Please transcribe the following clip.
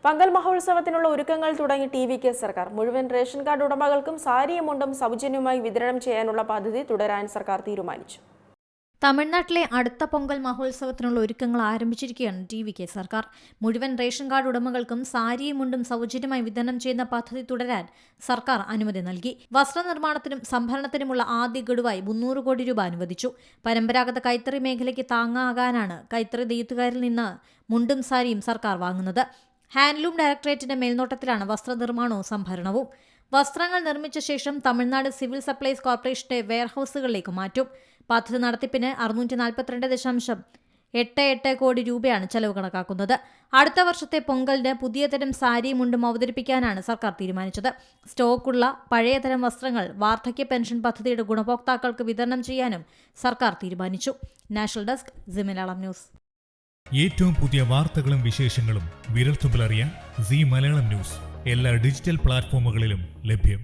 പങ്കൽ മഹോത്സവത്തിനുള്ള ഒരുക്കങ്ങൾ തുടങ്ങി ടി.വി.കെ സർക്കാർ. മുഴുവൻ റേഷൻ കാർഡ് ഉടമകൾക്കും സാരിയും മുണ്ടും സൗജന്യമായി വിതരണം ചെയ്യാനുള്ള പദ്ധതി തുടരാൻ സർക്കാർ തീരുമാനിച്ചു. തമിഴ്നാട്ടിലെ അടുത്ത പൊങ്കൽ മഹോത്സവത്തിനുള്ള ഒരുക്കങ്ങൾ ആരംഭിച്ചിരിക്കുകയാണ് ടി.വി.കെ സർക്കാർ. മുഴുവൻ റേഷൻ കാർഡ് ഉടമകൾക്കും സാരിയും മുണ്ടും സൗജന്യമായി വിതരണം ചെയ്യുന്ന പദ്ധതി തുടരാൻ സർക്കാർ അനുമതി നൽകി. വസ്ത്രനിർമ്മാണത്തിനും സംഭരണത്തിനുമുള്ള ആദ്യ ഗഡുവായി 300 കോടി രൂപ അനുവദിച്ചു. പരമ്പരാഗത കൈത്തറി മേഖലയ്ക്ക് താങ്ങാകാനാണ് കൈത്തറി നെയ്ത്തുകാരിൽ നിന്ന് മുണ്ടും സാരിയും സർക്കാർ വാങ്ങുന്നത്. ഹാൻഡ്ലൂം ഡയറക്ടറേറ്റിന്റെ മേൽനോട്ടത്തിലാണ് വസ്ത്രനിർമ്മാണവും സംഭരണവും. വസ്ത്രങ്ങൾ നിർമ്മിച്ച ശേഷം തമിഴ്നാട് സിവിൽ സപ്ലൈസ് കോർപ്പറേഷന്റെ വെയർഹൌസുകളിലേക്ക് മാറ്റും. പദ്ധതി നടത്തിപ്പിന് 642.88 കോടി രൂപയാണ് ചെലവ് കണക്കാക്കുന്നത്. അടുത്ത വർഷത്തെ പൊങ്കലിന് പുതിയ തരം സാരിയും മുണ്ടും അവതരിപ്പിക്കാനാണ് സർക്കാർ തീരുമാനിച്ചത്. സ്റ്റോക്കുള്ള പഴയ തരം വസ്ത്രങ്ങൾ വാർദ്ധക്യ പെൻഷൻ പദ്ധതിയുടെ ഗുണഭോക്താക്കൾക്ക് വിതരണം ചെയ്യാനും സർക്കാർ തീരുമാനിച്ചു. National desk C Malayalam news. ഏറ്റവും പുതിയ വാർത്തകളും വിശേഷങ്ങളും വിരൽത്തുമ്പിലറിയാൻ സി മലയാളം ന്യൂസ് എല്ലാ ഡിജിറ്റൽ പ്ലാറ്റ്ഫോമുകളിലും ലഭ്യം.